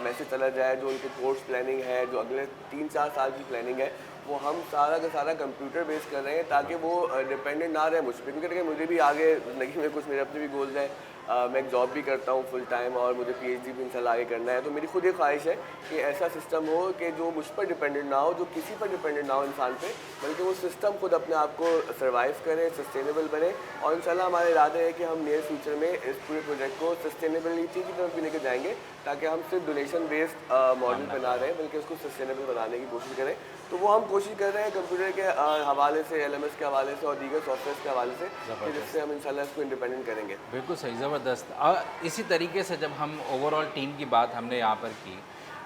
मैसेज चला जाए, जो उनकी कोर्स प्लानिंग है, जो अगले 3-4 साल की प्लानिंग है, वो हम सारा का सारा कंप्यूटर बेस कर रहे हैं, ताकि वो डिपेंडेंट ना रहे मुझ पर। क्योंकि मुझे भी आगे ज़िंदगी में कुछ मेरे अपने भी गोल्स हैं। मैं एक जॉब भी करता हूँ फुल टाइम, और मुझे PhD भी इंशाल्लाह आगे करना है। तो मेरी खुद एक ख्वाहिश है कि ऐसा सिस्टम हो कि जो मुझ पर डिपेंडेंट ना हो, जो किसी पर डिपेंडेंट ना हो इंसान पे, बल्कि वो सिस्टम खुद अपने आप को सर्वाइव करे, सस्टेनेबल बने। और इंशाल्लाह हमारा इरादा है कि हम नियर फ्यूचर में इस पूरे प्रोजेक्ट को सस्टेनेबिलिटी की तरफ भी लेकर जाएंगे, ताकि हम सिर्फ डोनेशन बेस्ड मॉडल पर ना रहें, बल्कि उसको सस्टेनेबल बनाने की कोशिश करें। तो वो हम कोशिश कर रहे हैं कंप्यूटर के हवाले से, LMS के हवाले से और दीगर सॉफ्टवेयर के हवाले से, जिससे हम इंशाल्लाह इसको इंडिपेंडेंट करेंगे। बिल्कुल सही, ज़बरदस्त। इसी तरीके से जब हम ओवरऑल टीम की बात हमने यहाँ पर की,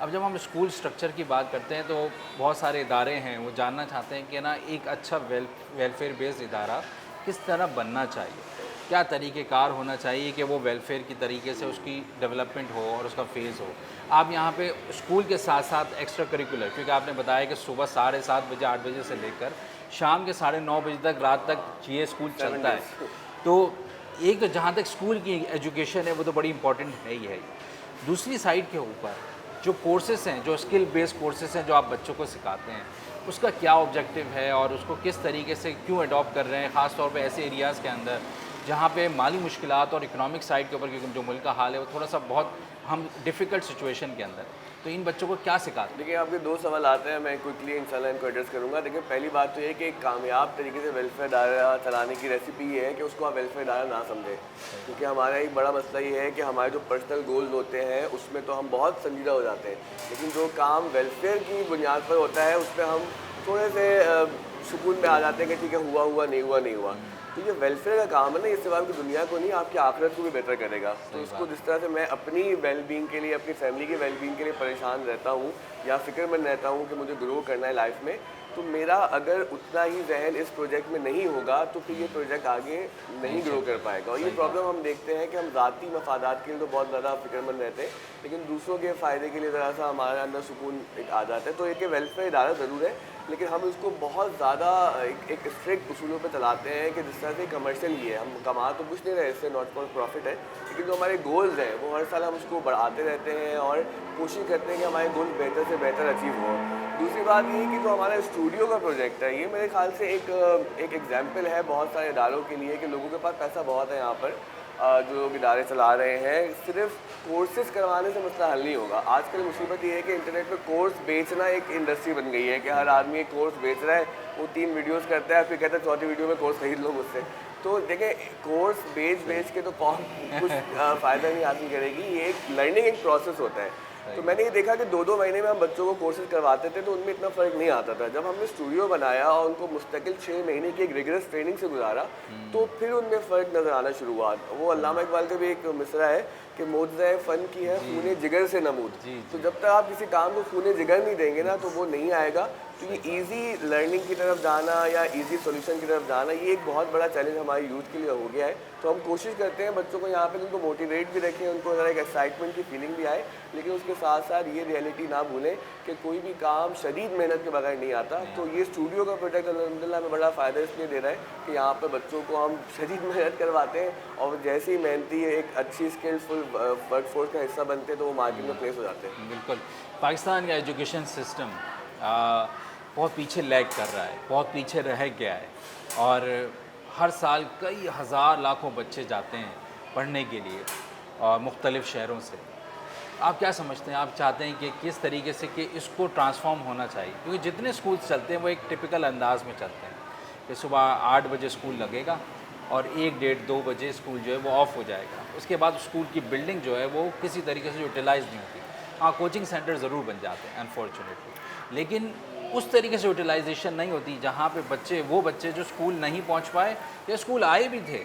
अब जब हम स्कूल स्ट्रक्चर की बात करते हैं तो बहुत सारे इदारे हैं, वो जानना चाहते हैं कि ना एक अच्छा वेलफेयर बेस्ड इदारा किस तरह बनना चाहिए, क्या तरीक़ेकार होना चाहिए कि वो वेलफेयर की तरीके से उसकी डेवलपमेंट हो और उसका फेज़ हो। आप यहाँ पे स्कूल के साथ साथ एक्स्ट्रा करिकुलर, क्योंकि आपने बताया कि सुबह 7:30 बजे 8 बजे से लेकर शाम के 9:30 बजे तक, रात तक ये स्कूल चलता है। तो एक तो जहाँ तक स्कूल की एजुकेशन है वो तो बड़ी इंपॉर्टेंट है ही है। दूसरी साइड के ऊपर जो कोर्सेस हैं, जो स्किल बेस्ड कोर्सेस हैं जो आप बच्चों को सिखाते हैं, उसका क्या ऑब्जेक्टिव है और उसको किस तरीके से क्यों अडॉप्ट कर रहे हैं, ख़ास तौर पे ऐसे एरियाज़ के अंदर जहाँ पे माली मुश्किलात और इकोनॉमिक साइड के ऊपर, क्योंकि जो मुल्क का हाल है वो थोड़ा सा बहुत हम डिफ़िकल्ट सिचुएशन के अंदर, तो इन बच्चों को क्या सिखाते हैं? देखिए, आपके 2 सवाल आते हैं, मैं क्विकली इंशाल्लाह इनको एड्रेस करूँगा। देखिए, पहली बात तो ये है कि एक कामयाब तरीके से वेलफेयर इदारा चलाने की रेसिपी ये है कि उसको आप वेलफेयर इदारा ना समझें। क्योंकि हमारा एक बड़ा मसला ये है कि हमारे जो पर्सनल गोल्स होते हैं, उसमें तो हम बहुत संजीदा हो जाते हैं। लेकिन जो काम वेलफेयर की बुनियाद पर होता है, उस पे हम थोड़े से सुकून में आ जाते हैं कि ठीक है, हुआ हुआ, नहीं हुआ नहीं हुआ। तो ये वेलफेयर का काम है ना, ये सिर्फ आपकी दुनिया को नहीं, आपकी आखिरत को भी बेहतर करेगा। तो इसको जिस तरह से मैं अपनी वेलबींग के लिए, अपनी फैमिली की वेलबींग के लिए परेशान रहता हूँ या फिक्रमंद रहता हूँ कि मुझे ग्रो करना है लाइफ में, तो मेरा अगर उतना ही जहन इस प्रोजेक्ट में नहीं होगा तो फिर ये प्रोजेक्ट आगे नहीं ग्रो कर पाएगा। और ये प्रॉब्लम हम देखते हैं कि हम ज़ाती मफादात के लिए तो बहुत ज़्यादा फिक्रमंद रहते हैं, लेकिन दूसरों के फ़ायदे के लिए ज़रा सा हमारे अंदर सुकून एक आ जाता है। तो एक वेलफेयर इदारा ज़रूर है, लेकिन हम इसको बहुत ज़्यादा एक स्ट्रिक्ट उसूलों पे चलाते हैं कि जिस तरह से कमर्शियल ही है, हम कमा तो कुछ नहीं रहे इससे, नॉट फॉर प्रॉफिट है, लेकिन जो हमारे गोल्स हैं वो हर साल हम उसको बढ़ाते रहते हैं और कोशिश करते हैं कि हमारे गोल्स बेहतर से बेहतर अचीव हों। दूसरी बात ये कि जो हमारा स्टूडियो का प्रोजेक्ट है, ये मेरे ख्याल से एक एग्जाम्पल है बहुत सारे इदारों के लिए कि लोगों के पास पैसा बहुत है यहाँ पर, जो लोग इदारे चला रहे हैं, सिर्फ कोर्सेज करवाने से मसला हल नहीं होगा। आजकल मुसीबत ये है कि इंटरनेट पे कोर्स बेचना एक इंडस्ट्री बन गई है कि हर आदमी एक कोर्स बेच रहा है, वो 3 वीडियोस करता है, फिर कहता है चौथी वीडियो में कोर्स खरीद लो मुझसे। तो देखें, कोर्स बेच के तो कौन कुछ फ़ायदा नहीं हासिल करेगी। ये एक लर्निंग एक प्रोसेस होता है। तो मैंने ये देखा कि 2-2 महीने में हम बच्चों को कोर्सेज करवाते थे तो उनमें इतना फ़र्क नहीं आता था। जब हमने स्टूडियो बनाया और उनको मुस्तकिल 6 महीने की एक रिगरस ट्रेनिंग से गुजारा, तो फिर उनमें फ़र्क नज़र आना शुरू हुआ। वो अल्लामा इकबाल का भी एक मिसरा है कि मौजज़ाए फ़न की है खूने जिगर से नमूद। तो जब तक आप किसी काम को खूने जिगर नहीं देंगे ना, तो वो नहीं आएगा। तो ये ईज़ी लर्निंग की तरफ जाना या ईज़ी सॉल्यूशन की तरफ जाना, ये एक बहुत बड़ा चैलेंज हमारी यूथ के लिए हो गया है। तो हम कोशिश करते हैं बच्चों को यहाँ पे उनको मोटिवेट भी रखें, उनको ज़रा एक एक्साइटमेंट की फीलिंग भी आए, लेकिन उसके साथ साथ ये रियलिटी ना भूलें कि कोई भी काम शदीद मेहनत के बगैर नहीं आता। तो ये स्टूडियो का प्रोजेक्ट अल्हम्दुलिल्लाह हमें बड़ा फ़ायदा इसलिए दे रहा है कि यहाँ पर बच्चों को हम शदीद मेहनत करवाते हैं और जैसे ही मेहनती एक अच्छी स्किलफुल वर्क फोर्स का हिस्सा बनते हैं तो वो मार्केट में प्लेस हो जाते हैं। बिल्कुल, पाकिस्तान का एजुकेशन सिस्टम बहुत पीछे लैग कर रहा है, बहुत पीछे रह गया है और हर साल कई हज़ार लाखों बच्चे जाते हैं पढ़ने के लिए और मुख्तलिफ़ शहरों से। आप क्या समझते हैं, आप चाहते हैं कि किस तरीके से कि इसको ट्रांसफॉर्म होना चाहिए? क्योंकि जितने स्कूल चलते हैं वो एक टिपिकल अंदाज में चलते हैं कि सुबह 8 बजे स्कूल लगेगा और 1, 1:30, 2 बजे स्कूल जो है वो ऑफ हो जाएगा। उसके बाद स्कूल की बिल्डिंग जो है वो किसी तरीके से यूटिलाइज़ नहीं होती। हाँ, कोचिंग सेंटर ज़रूर बन जाते हैं अनफॉर्चुनेटली, लेकिन उस तरीके से यूटिलाइजेशन नहीं होती जहाँ पे वो बच्चे जो स्कूल नहीं पहुँच पाए या स्कूल आए भी थे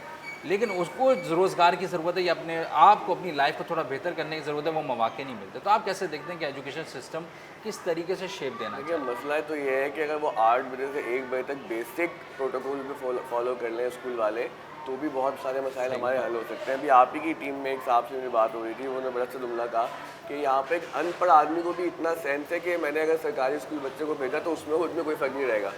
लेकिन उसको रोज़गार की ज़रूरत है या अपने आप को अपनी लाइफ को थोड़ा बेहतर करने की ज़रूरत है, वो मौके नहीं मिलते। तो आप कैसे देखते हैं कि एजुकेशन सिस्टम किस तरीके से शेप देना देखिए, चाहिए? मसला तो ये है कि अगर वो 8 बजे से 1 बजे तक बेसिक प्रोटोकॉल को फॉलो कर लें स्कूल वाले, तो भी बहुत सारे मसाइल हमारे हल हो सकते हैं। अभी आप ही की टीम में एक साहब से मेरी बात हो रही थी, उन्होंने बड़ा अच्छा जुमला कहा कि यहाँ पे एक अनपढ़ आदमी को भी इतना सेंस है कि मैंने अगर सरकारी स्कूल बच्चे को भेजा तो उसमें कोई फ़र्क नहीं रहेगा।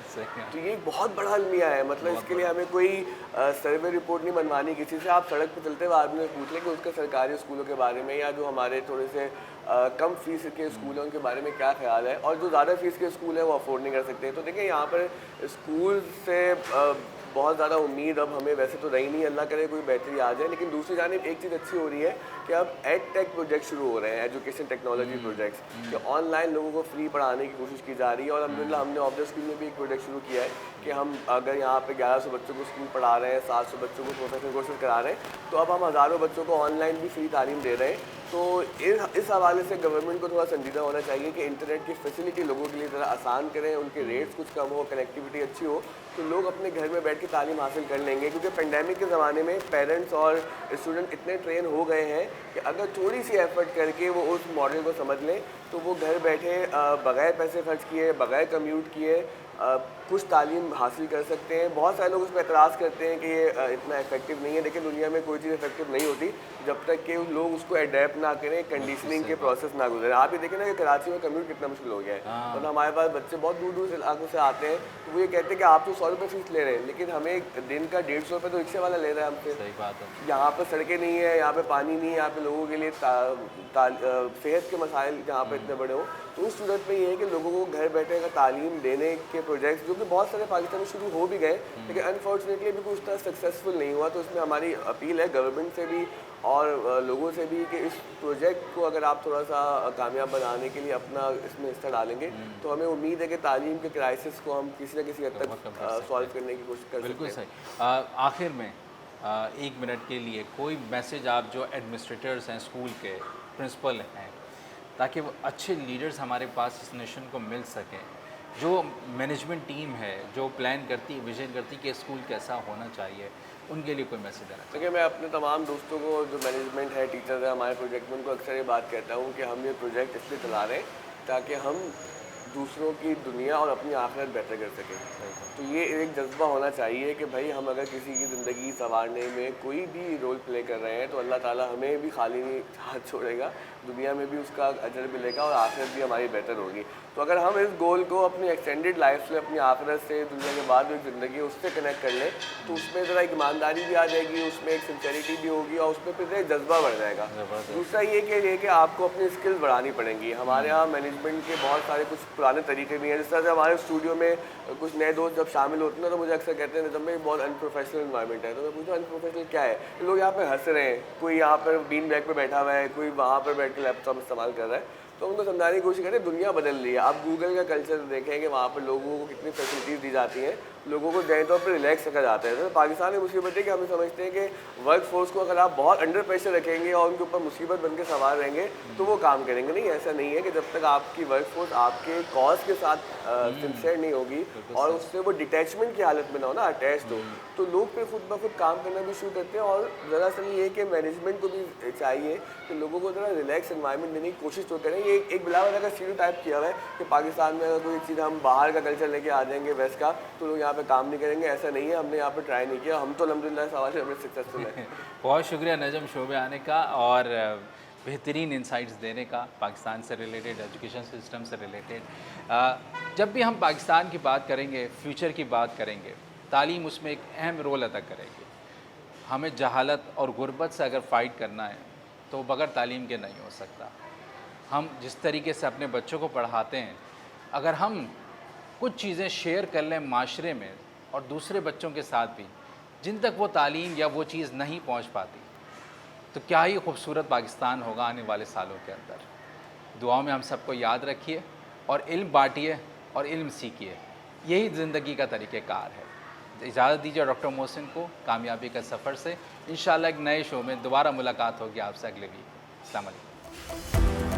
तो ये एक बहुत बड़ा अलमिया है। मतलब इसके लिए हमें कोई सर्वे रिपोर्ट नहीं बनवानी किसी से। आप सड़क पर चलते हुए आदमी से पूछ लें कि उसके सरकारी स्कूलों के बारे में या जो हमारे थोड़े से कम फीस के स्कूल हैं उनके बारे में क्या ख्याल है, और जो ज़्यादा फीस के स्कूल हैं वो अफोर्ड नहीं कर सकते। तो देखिए, यहाँ पर स्कूल से बहुत ज़्यादा उम्मीद अब हमें वैसे तो रही नहीं, अल्लाह करे कोई बेहतरी आ जाए। लेकिन दूसरी जानिब एक चीज़ अच्छी हो रही है कि अब एड टेक प्रोजेक्ट शुरू हो रहे हैं, एजुकेशन टेक्नोलॉजी प्रोजेक्ट्स, कि ऑनलाइन लोगों को फ्री पढ़ाने की कोशिश की जा रही है। और अल्हम्दुलिल्लाह हमने ऑफ द स्कूल में भी एक प्रोजेक्ट शुरू किया है कि हम अगर यहाँ पे 1100 बच्चों को स्कूल पढ़ा रहे हैं, 700 बच्चों को प्रोफेशनल कोर्सेज करा रहे हैं, तो अब हम हज़ारों बच्चों को ऑनलाइन भी फ्री तालीम दे रहे हैं। तो इस हवाले से गवर्नमेंट को थोड़ा संजीदा होना चाहिए कि इंटरनेट की फैसिलिटी लोगों के लिए ज़रा आसान करें, उनके रेट्स कुछ कम हो, कनेक्टिविटी अच्छी हो, तो लोग अपने घर में बैठ के तालीम हासिल कर लेंगे। क्योंकि पेंडेमिक के ज़माने में पेरेंट्स और स्टूडेंट इतने ट्रेन हो गए हैं कि अगर थोड़ी सी एफर्ट करके वो उस मॉडल को समझ लें तो वो घर बैठे बग़ैर पैसे खर्च किए, बग़ैर कम्यूट किए कुछ तालीम हासिल कर सकते हैं। बहुत सारे लोग उस पर एतराज़ करते हैं कि ये इतना इफेक्टिव नहीं है, लेकिन दुनिया में कोई चीज़ इफेक्टिव नहीं होती जब तक कि लोग उसको अडेप्ट ना करें, कंडीशनिंग के प्रोसेस ना गुजरें। आप ये देखें ना कि कराची में कम्यूट कितना मुश्किल हो गया है। मतलब हमारे पास बच्चे बहुत दूर दूर से इलाकों से आते हैं, तो वो ये कहते हैं कि आप तो 100 रुपये फीस ले रहे हैं, लेकिन हमें दिन का 150 रुपये तो रिक्शे वाला ले रहा है हमसे। सही बात है। यहाँ पर सड़कें नहीं है, यहाँ पे पानी नहीं है, यहाँ पे लोगों के लिए सेहत के मसाइल जहाँ पे इतने बड़े हो, तो उस सूरत में ये है कि लोगों को घर बैठे का तालीम देने के प्रोजेक्ट्स जो कि बहुत सारे पाकिस्तान में शुरू हो भी गए, लेकिन अनफॉर्चुनेटली अभी कुछ तरह सक्सेसफुल नहीं हुआ। तो इसमें हमारी अपील है गवर्नमेंट से भी और लोगों से भी कि इस प्रोजेक्ट को अगर आप थोड़ा सा कामयाब बनाने के लिए अपना इसमें हिस्सा डालेंगे तो हमें उम्मीद है कि तालीम के क्राइसिस को हम किसी न किसी हद तक सॉल्व करने की कोशिश कर सकते बिल्कुल हैं। सही। आखिर में 1 मिनट के लिए कोई मैसेज आप जो एडमिनिस्ट्रेटर्स हैं, स्कूल के प्रिंसिपल हैं, ताकि वो अच्छे लीडर्स हमारे पास इस नेशन को मिल सकें, जो मैनेजमेंट टीम है जो प्लान करती, विजन करती कि स्कूल कैसा होना चाहिए, उनके लिए कोई मैसेज देना चाहिए? देखिए, मैं अपने तमाम दोस्तों को जो मैनेजमेंट है, टीचर्स है हमारे प्रोजेक्ट में, उनको अक्सर ये बात कहता हूँ कि हम ये प्रोजेक्ट इसलिए चला रहे हैं ताकि हम दूसरों की दुनिया और अपनी आखिरत बेहतर कर सकें। तो ये एक जज्बा होना चाहिए कि भाई हम अगर किसी की ज़िंदगी संवारने में कोई भी रोल प्ले कर रहे हैं तो अल्लाह ताला हमें भी खाली नहीं हाथ छोड़ेगा, दुनिया में भी उसका अजर मिलेगा और आखिरत भी हमारी बेहतर होगी। तो अगर हम इस गोल को अपनी एक्सटेंडेड लाइफ से, अपनी आखिरत से, दुनिया के बाद जो ज़िंदगी है उससे कनेक्ट कर लें तो उसमें ज़रा एक ईमानदारी भी आ जाएगी, उसमें एक सिंसेरिटी भी होगी और उसमें फिर एक जज्बा बढ़ जाएगा। दूसरा ये कि आपको अपनी स्किल्स बढ़ानी पड़ेंगी। हमारे यहाँ मैनेजमेंट के बहुत सारे कुछ पुराने तरीके भी हैं। जिस तरह से हमारे स्टूडियो में कुछ नए दोस्त जब शामिल होते हैं तो मुझे अक्सर कहते हैं निज़ाम में बहुत अनप्रोफेशनल इन्वायरमेंट है। तो मैं पूछूँ अनप्रोफेशनल क्या है? लोग यहाँ पे हंस रहे हैं, कोई यहाँ पर बीन बैग पे बैठा हुआ है, कोई वहाँ पर बैठ के लैपटॉप इस्तेमाल कर रहा है। तो उनको समझाने की कोशिश करें दुनिया बदल रही है। आप गूगल का कल्चर देखें कि वहाँ पर लोगों को कितनी फैसिलिटीज़ दी जाती हैं, लोगों को ज़ाहिर तौर पर रिलैक्स रखा जाता है। तो पाकिस्तान में मुसीबत है कि हम समझते हैं कि वर्क फोर्स को अगर आप बहुत अंडर प्रेशर रखेंगे और उनके ऊपर मुसीबत बन के सवार रहेंगे तो वो काम करेंगे नहीं। ऐसा नहीं है कि जब तक आपकी वर्क फोर्स आपके कॉज के साथ सिंसियर नहीं होगी और उससे वो डिटैचमेंट की हालत में ना हो ना, अटैच हो, तो लोग फिर खुद ब खुद काम करना भी शुरू करते हैं। और दरअसल ये कि मैनेजमेंट को भी चाहिए कि लोगों को ज़रा रिलैक्स एनवायरनमेंट देने की कोशिश तो करें। ये एक बिलावल का स्टीरियोटाइप किया हुआ है कि पाकिस्तान में अगर कोई चीज़ हम बाहर का कल्चर लेके आ जाएंगे वेस्ट का तो लोग यहाँ पे काम नहीं करेंगे। ऐसा नहीं है, हमने यहाँ पे ट्राई नहीं किया। हम तो अल्हम्दुलिल्लाह सवाल में सक्सेसफुल है। बहुत शुक्रिया नजम शो में आने का और बेहतरीन इंसाइट्स देने का, पाकिस्तान से रिलेटेड, एजुकेशन सिस्टम से रिलेटेड। जब भी हम पाकिस्तान की बात करेंगे, फ्यूचर की बात करेंगे, तालीम उसमें एक अहम रोल अदा करेगी। हमें जहालत और गुर्बत से अगर फ़ाइट करना है तो बगैर तालीम के नहीं हो सकता। हम जिस तरीके से अपने बच्चों को पढ़ाते हैं, अगर हम कुछ चीज़ें शेयर कर लें माशरे में और दूसरे बच्चों के साथ भी जिन तक वो तालीम या वो चीज़ नहीं पहुंच पाती, तो क्या ही खूबसूरत पाकिस्तान होगा आने वाले सालों के अंदर। दुआओं में हम सबको याद रखिए और इल्म बांटिए और इल्म सीखिए, यही ज़िंदगी का तरीक़ेकार है। इजाज़त दीजिए डॉक्टर मोहसिन को कामयाबी का सफ़र से। इंशाअल्लाह एक नए शो में दोबारा मुलाकात होगी आपसे अगले वीक। अस्सलाम वालेकुम।